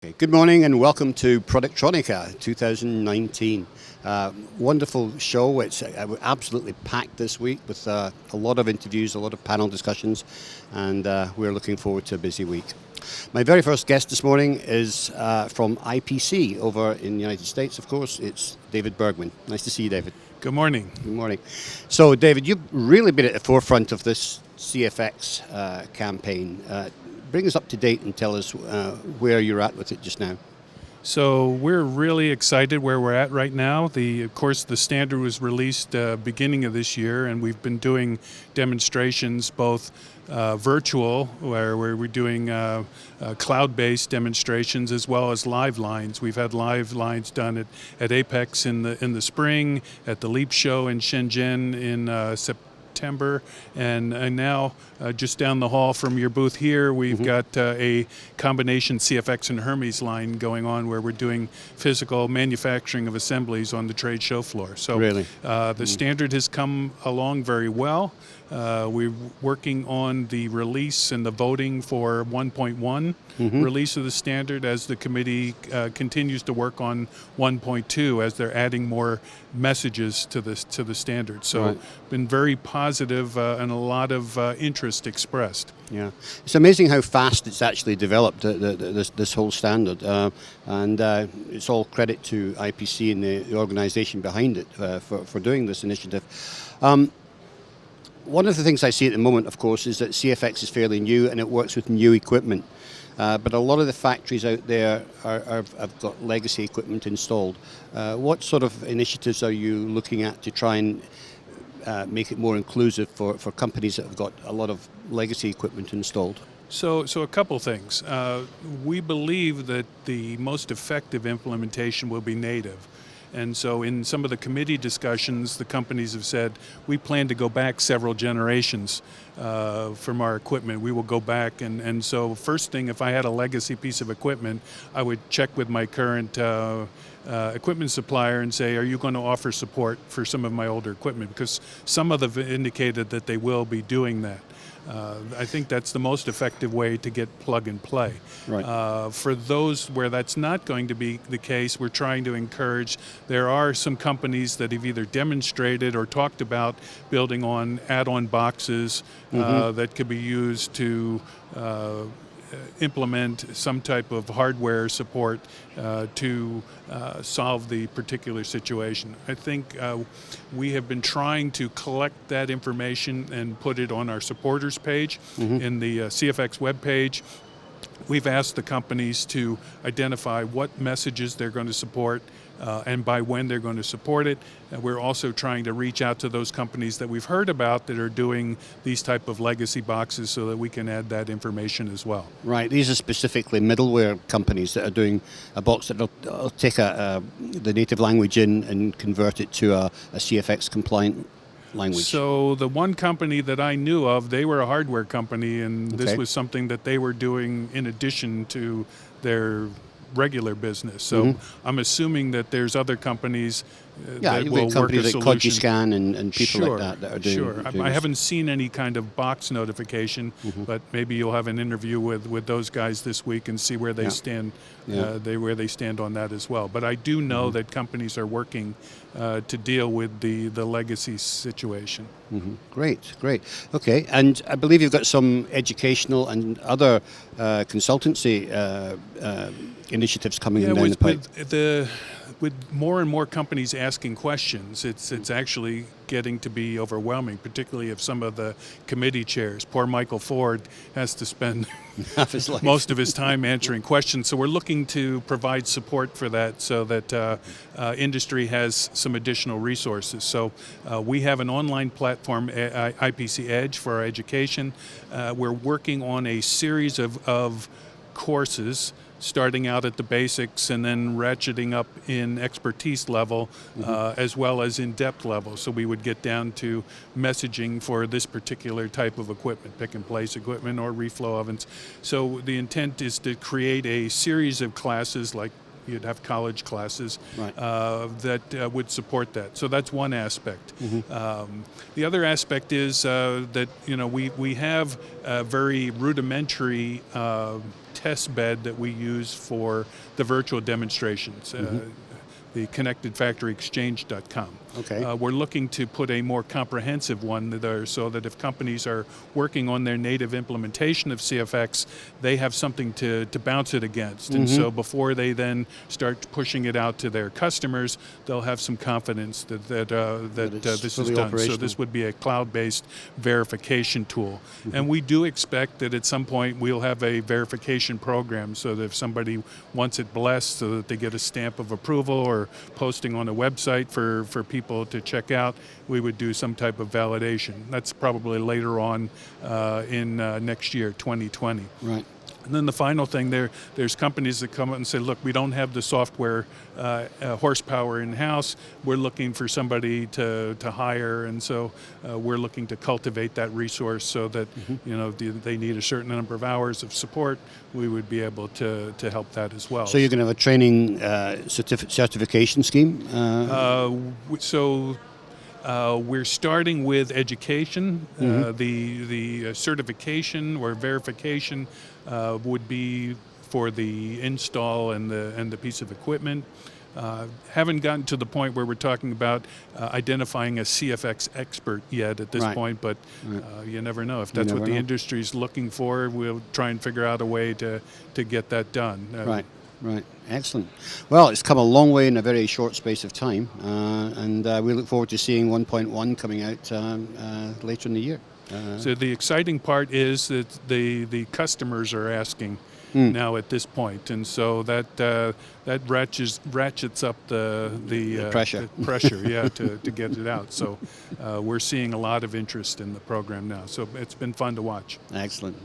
Okay, good morning and welcome to Productronica 2019. Wonderful show. It's absolutely packed this week with a lot of interviews, a lot of panel discussions, and we're looking forward to a busy week. My very first guest this morning is from IPC over in the United States, of course. It's David Bergman. Nice to see you, David. Good morning. Good morning. So, David, you've really been at the forefront of this CFX campaign. Bring us up to date and tell us where you're at with it just now. So we're really excited where we're at right now. Of course, the standard was released beginning of this year, and we've been doing demonstrations both virtual, where we're doing cloud-based demonstrations, as well as live lines. We've had live lines done at Apex in the spring, at the Leap Show in Shenzhen in September, and now just down the hall from your booth here, we've got a combination CFX and Hermes line going on, where we're doing physical manufacturing of assemblies on the trade show floor. So really? The standard has come along very well. We're working on the release and the voting for 1.1 release of the standard as the committee continues to work on 1.2 as they're adding more messages to the standard. So been very positive and a lot of interest expressed. Yeah, it's amazing how fast it's actually developed, this whole standard, and it's all credit to IPC and the organization behind it for doing this initiative. One of the things I see at the moment, of course, is that CFX is fairly new and it works with new equipment. But a lot of the factories out there have got legacy equipment installed. What sort of initiatives are you looking at to try and make it more inclusive for companies that have got a lot of legacy equipment installed? So a couple things. We believe that the most effective implementation will be native. And so in some of the committee discussions, the companies have said, we plan to go back several generations from our equipment. We will go back. And so first thing, if I had a legacy piece of equipment, I would check with my current equipment supplier and say, are you going to offer support for some of my older equipment? Because some of them indicated that they will be doing that. I think that's the most effective way to get plug and play. Right. For those where that's not going to be the case, we're trying to encourage. There are some companies that have either demonstrated or talked about building on add-on boxes that could be used to implement some type of hardware support to solve the particular situation. I think we have been trying to collect that information and put it on our supporters page in the CFX webpage. We've asked the companies to identify what messages they're going to support and by when they're going to support it. We're also trying to reach out to those companies that we've heard about that are doing these type of legacy boxes so that we can add that information as well. Right, these are specifically middleware companies that are doing a box that will take the native language in and convert it to a CFX compliant language. So the one company that I knew of, they were a hardware company, and this was something that they were doing in addition to their regular business. So I'm assuming that there's other companies that will work a solution. Like Scan and people like that are doing. Sure. I haven't seen any kind of box notification, but maybe you'll have an interview with those guys this week and see where they stand. Where they stand on that as well. But I do know that companies are working to deal with the legacy situation. Great. Okay, and I believe you've got some educational and other consultancy initiatives coming in down the pipe. With more and more companies asking questions, it's actually getting to be overwhelming, particularly if some of the committee chairs. Poor Michael Ford has to spend most of his time answering questions. So we're looking to provide support for that so that industry has some additional resources. So we have an online platform, IPC Edge, for our education. We're working on a series of courses starting out at the basics and then ratcheting up in expertise level as well as in depth level. So we would get down to messaging for this particular type of equipment, pick and place equipment or reflow ovens. So the intent is to create a series of classes like you'd have college classes Right. that would support that. So that's one aspect. The other aspect is that we have a very rudimentary test bed that we use for the virtual demonstrations. The connectedfactoryexchange.com. Okay. We're looking to put a more comprehensive one there so that if companies are working on their native implementation of CFX, they have something to bounce it against. And so before they then start pushing it out to their customers, they'll have some confidence that this is done. So this would be a cloud-based verification tool. And we do expect that at some point we'll have a verification program so that if somebody wants it blessed so that they get a stamp of approval or posting on a website for people to check out, we would do some type of validation. That's probably later on in next year, 2020. Right. And then the final thing, there's companies that come up and say, look, we don't have the software horsepower in-house. We're looking for somebody to hire, and so we're looking to cultivate that resource so that they need a certain number of hours of support. We would be able to help that as well. So you're going to have a training certification scheme? We're starting with education. The certification or verification would be for the install and the piece of equipment. Haven't gotten to the point where we're talking about identifying a CFX expert yet at this point, but you never know. If that's what the industry's looking for, we'll try and figure out a way to get that done. Right, excellent. Well, it's come a long way in a very short space of time, and we look forward to seeing 1.1 coming out later in the year. So the exciting part is that the customers are asking now at this point, and so that ratchets up the pressure. The pressure, to get it out. So we're seeing a lot of interest in the program now. So it's been fun to watch. Excellent,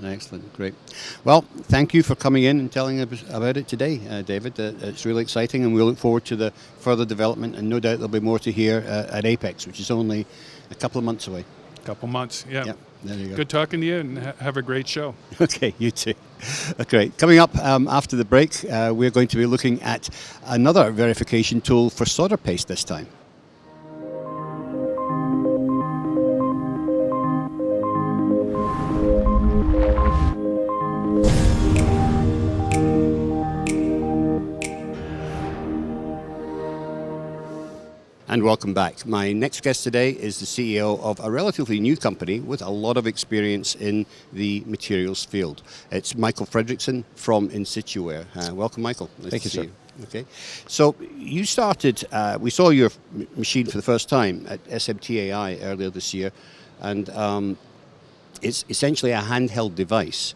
great. Well, thank you for coming in and telling us about it today, David. It's really exciting, and we look forward to the further development. And no doubt there'll be more to hear at Apex, which is only a couple of months away. Couple months, yeah. There you go. Good talking to you, and have a great show. Okay, you too. Great. Coming up after the break, we're going to be looking at another verification tool for solder paste this time. And welcome back. My next guest today is the CEO of a relatively new company with a lot of experience in the materials field. It's Michael Fredrickson from Insituware. Welcome, Michael. Nice Thank to you, see sir. you. Okay. So you started, we saw your machine for the first time at SMTAI earlier this year, and it's essentially a handheld device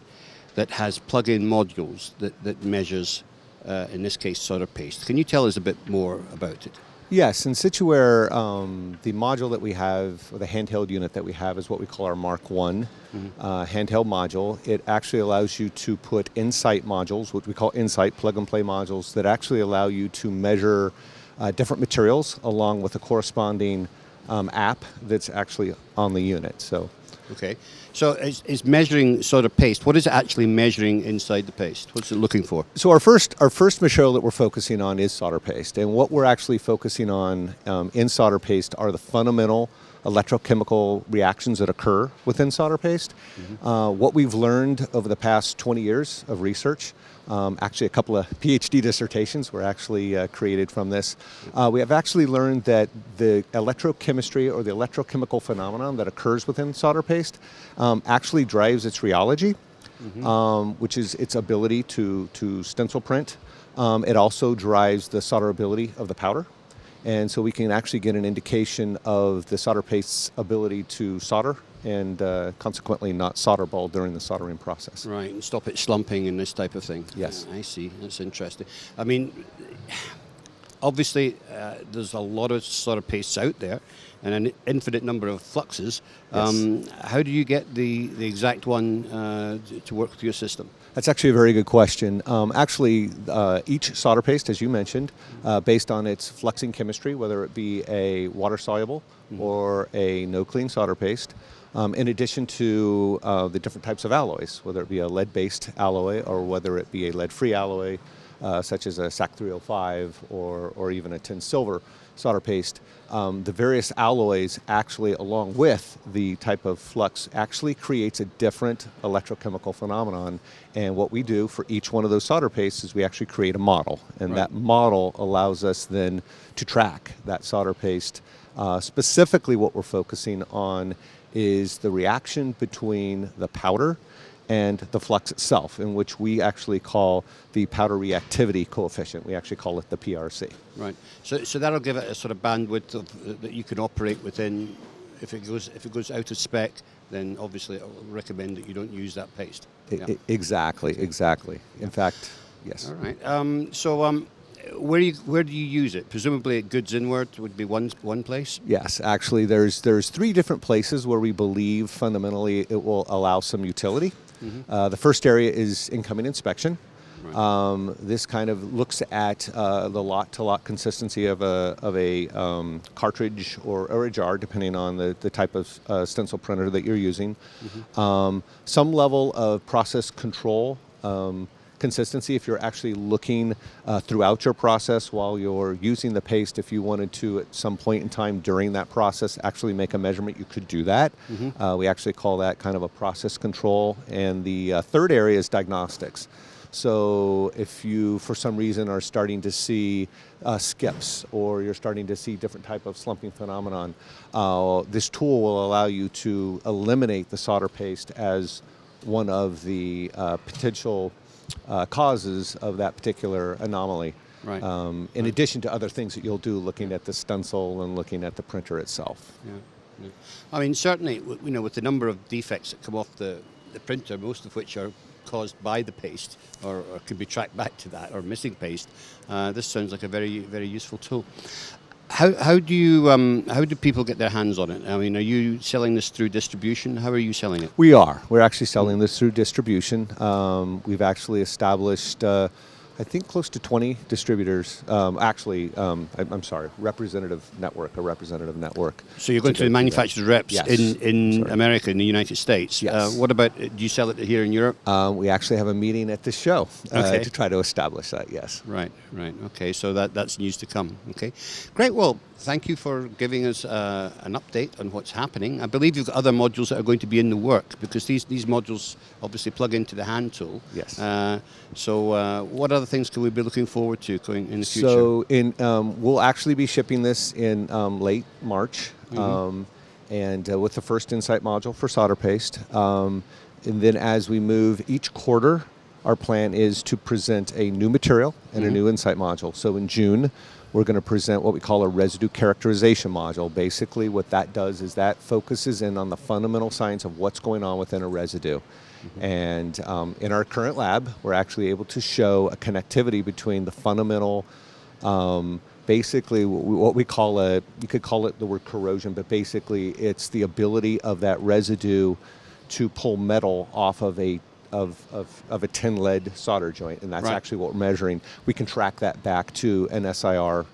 that has plug-in modules that measures, in this case, solder paste. Can you tell us a bit more about it? Yes, in Insituware, the module that we have, or the handheld unit that we have, is what we call our Mark 1 handheld module. It actually allows you to put Insight modules, what we call Insight plug-and-play modules, that actually allow you to measure different materials along with a corresponding app that's actually on the unit. Okay. So it's measuring solder paste. What is it actually measuring inside the paste? What's it looking for? So our first material that we're focusing on is solder paste. And what we're actually focusing on in solder paste are the fundamental electrochemical reactions that occur within solder paste. What we've learned over the past 20 years of research, actually a couple of PhD dissertations were actually created from this. We have actually learned that the electrochemistry or the electrochemical phenomenon that occurs within solder paste actually drives its rheology, which is its ability to stencil print. It also drives the solderability of the powder. And so we can actually get an indication of the solder paste's ability to solder and consequently not solder ball during the soldering process. Right, and stop it slumping and this type of thing. Yes. I see, that's interesting. I mean, obviously there's a lot of solder pastes out there and an infinite number of fluxes. Yes. How do you get the exact one to work with your system? That's actually a very good question. Actually, each solder paste, as you mentioned, based on its fluxing chemistry, whether it be a water-soluble or a no-clean solder paste, in addition to the different types of alloys, whether it be a lead-based alloy or whether it be a lead-free alloy, such as a SAC 305 or even a tin silver solder paste, the various alloys actually, along with the type of flux, actually creates a different electrochemical phenomenon. And what we do for each one of those solder pastes is we actually create a model. And that model allows us then to track that solder paste. Specifically what we're focusing on is the reaction between the powder and the flux itself, in which we actually call the powder reactivity coefficient. We actually call it the PRC. Right. So that'll give it a sort of bandwidth that you can operate within. If it goes out of spec, then obviously I'll recommend that you don't use that paste. Exactly. In fact, yes. All right. Where do you use it? Presumably at goods inward would be one place? Yes, actually there's 3 different places where we believe fundamentally it will allow some utility. The first area is incoming inspection. Right. This kind of looks at the lot-to-lot consistency of a cartridge or a jar, depending on the type of stencil printer that you're using. Some level of process control consistency if you're actually looking throughout your process while you're using the paste. If you wanted to at some point in time during that process actually make a measurement, you could do that. We actually call that kind of a process control. And the third area is diagnostics. So if you for some reason are starting to see skips, or you're starting to see different type of slumping phenomenon, this tool will allow you to eliminate the solder paste as one of the potential causes of that particular anomaly. Right. In addition to other things that you'll do looking at the stencil and looking at the printer itself. Yeah. I mean, certainly, with the number of defects that come off the printer, most of which are caused by the paste or can be tracked back to that, or missing paste, this sounds like a very, very useful tool. How do people get their hands on it? I mean, are you selling this through distribution? How are you selling it? We are. We're actually selling this through distribution. We've actually established, I think, close to 20 distributors. I'm sorry, a representative network. So you're going to the manufacturer's reps in Sorry. America, in the United States. Yes. What about, do you sell it here in Europe? We actually have a meeting at this show to try to establish that, yes. Right. Okay, so that's news to come. Okay, great. Well, thank you for giving us an update on what's happening. I believe you've got other modules that are going to be in the work, because these modules obviously plug into the hand tool. Yes. So what other things can we be looking forward to going in the future? So we'll actually be shipping this in late March, and with the first Insight module for solder paste. And then as we move each quarter, our plan is to present a new material and a new Insight module. So in June, we're going to present what we call a residue characterization module. Basically, what that does is that focuses in on the fundamental science of what's going on within a residue. And in our current lab, we're actually able to show a connectivity between the fundamental, basically what we call you could call it the word corrosion, but basically it's the ability of that residue to pull metal off of a tin lead solder joint, and that's actually what we're measuring. We can track that back to an SIR,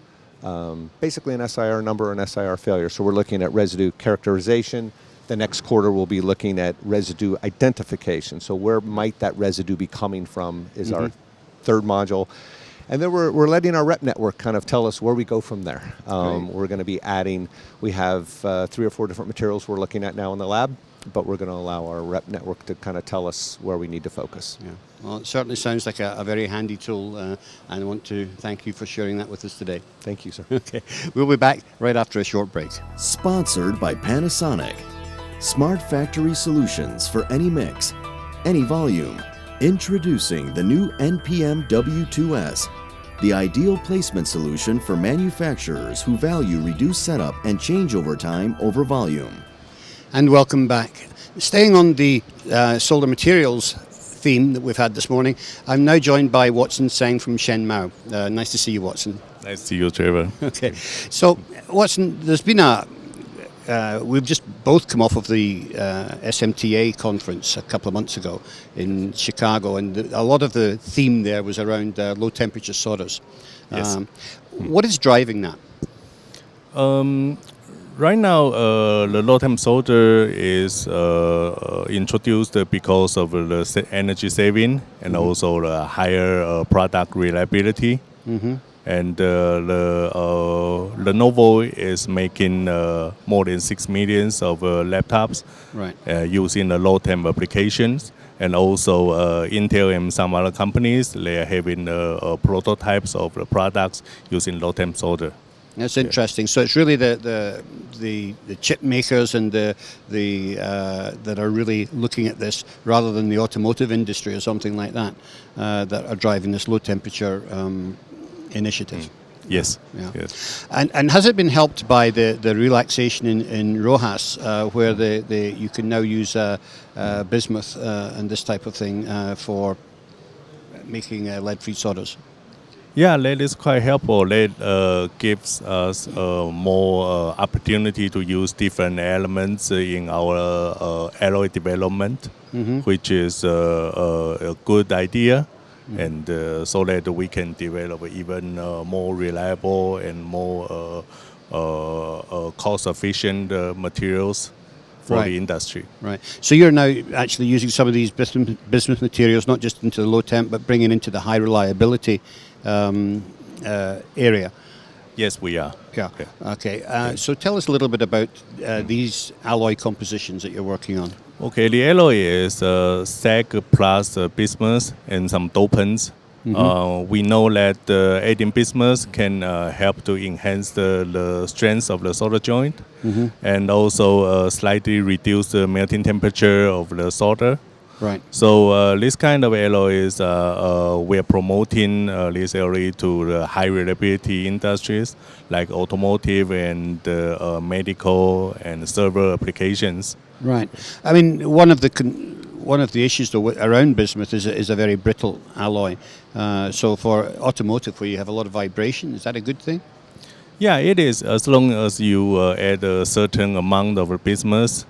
basically an SIR number or an SIR failure. So we're looking at residue characterization. The next quarter we'll be looking at residue identification. So where might that residue be coming from is our third module. And then we're letting our rep network kind of tell us where we go from there. We're going to be adding, we have 3 or 4 different materials we're looking at now in the lab, but we're going to allow our rep network to kind of tell us where we need to focus. Yeah. Well, it certainly sounds like a very handy tool, and I want to thank you for sharing that with us today. Thank you, sir. Okay. We'll be back right after a short break. Sponsored by Panasonic. Smart factory solutions for any mix, any volume. Introducing the new NPM W2S, the ideal placement solution for manufacturers who value reduced setup and changeover time over volume. And welcome back. Staying on the solder materials theme that we've had this morning, I'm now joined by Watson Tseng from SHENMAO. Nice to see you, Watson. Nice to see you, Trevor. Okay. So, Watson, there's been we've just both come off of the SMTA conference a couple of months ago in Chicago, and a lot of the theme there was around low temperature solders. Yes. What is driving that? Right now, the low-temp solder is introduced because of the energy saving and also the higher product reliability. And Lenovo is making more than 6 million of laptops using the low-temp applications. And also Intel and some other companies, they are having prototypes of the products using low-temp solder. That's interesting. So it's really the chip makers and that are really looking at this rather than the automotive industry or something like that that are driving this low temperature initiative. Yes. Yeah. Yes. And has it been helped by the relaxation in RoHS where you can now use bismuth and this type of thing for making lead-free solders? Yeah, that is quite helpful. That gives us more opportunity to use different elements in our alloy development, which is a good idea, and so that we can develop even more reliable and more cost-efficient materials for the industry. Right. So you're now actually using some of these bismuth materials, not just into the low temp, but bringing into the high reliability area. Yes, we are. Yeah. Okay. So tell us a little bit about these alloy compositions that you're working on. Okay, the alloy is SAG plus bismuth and some dopants. We know that adding bismuth can help to enhance the strength of the solder joint and also slightly reduce the melting temperature of the solder. Right. So this kind of alloy is we are promoting this alloy to the high reliability industries like automotive and medical and server applications. Right. I mean, one of the issues though around bismuth is a very brittle alloy. So for automotive, where you have a lot of vibration, is that a good thing? Yeah, it is. As long as you add a certain amount of bismuth,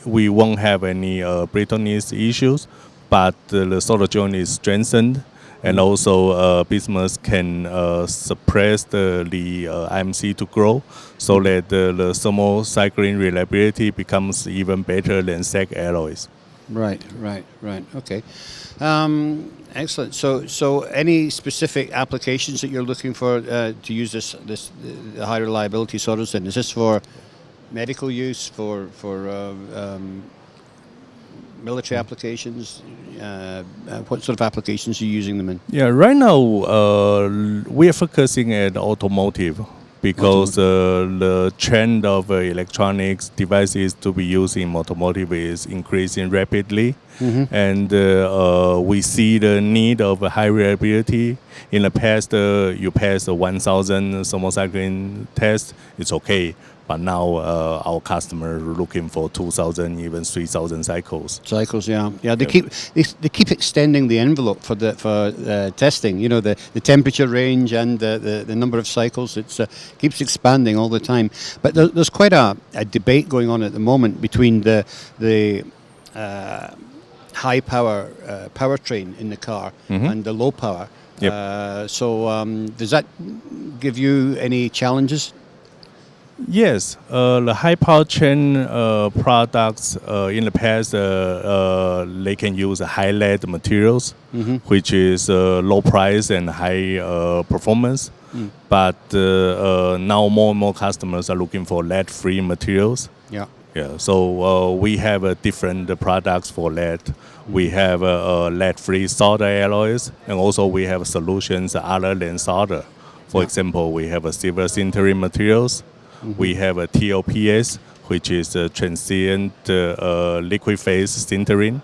we won't have any brittleness issues, but the solder joint is strengthened, and also bismuth can suppress the IMC to grow, so that the thermal cycling reliability becomes even better than SAG alloys. Right. Okay. Excellent. So any specific applications that you're looking for to use this high reliability solders in? Is this for medical use, for military applications? What sort of applications are you using them in? Yeah, right now we are focusing at automotive because the trend of electronics devices to be used in automotive is increasing rapidly, and we see the need of high reliability. In the past, you pass the 1,000 thermocycling test, it's okay. But now our customers are looking for 2,000, even 3,000 cycles. Cycles, yeah. They keep extending the envelope for testing. You know, the temperature range and the number of cycles. It keeps expanding all the time. But there's quite a debate going on at the moment between the high power powertrain in the car and the low power. Yep. So does that give you any challenges? Yes, the high power chain products in the past they can use high lead materials, which is low price and high performance. But now more and more customers are looking for lead-free materials. Yeah. So we have different products for lead. We have lead-free solder alloys, and also we have solutions other than solder. For example, we have silver sintering materials. We have a TOPS, which is a transient liquid phase sintering.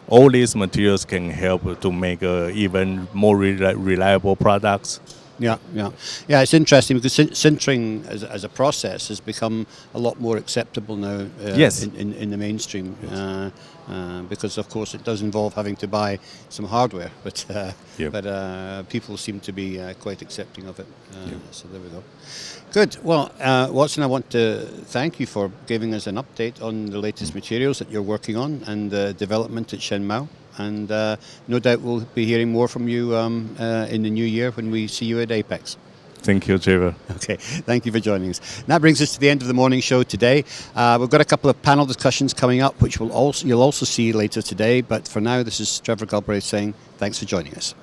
All these materials can help to make even more reliable products. Yeah. It's interesting because sintering as a process has become a lot more acceptable now. In the mainstream. Because of course it does involve having to buy some hardware, but people seem to be quite accepting of it. So there we go. Good. Well, Watson, I want to thank you for giving us an update on the latest materials that you're working on and the development at SHENMAO. And no doubt we'll be hearing more from you in the new year when we see you at Apex. Thank you, Trevor. Okay, thank you for joining us. And that brings us to the end of the morning show today. We've got a couple of panel discussions coming up, which you'll also see later today. But for now, this is Trevor Galbraith saying thanks for joining us.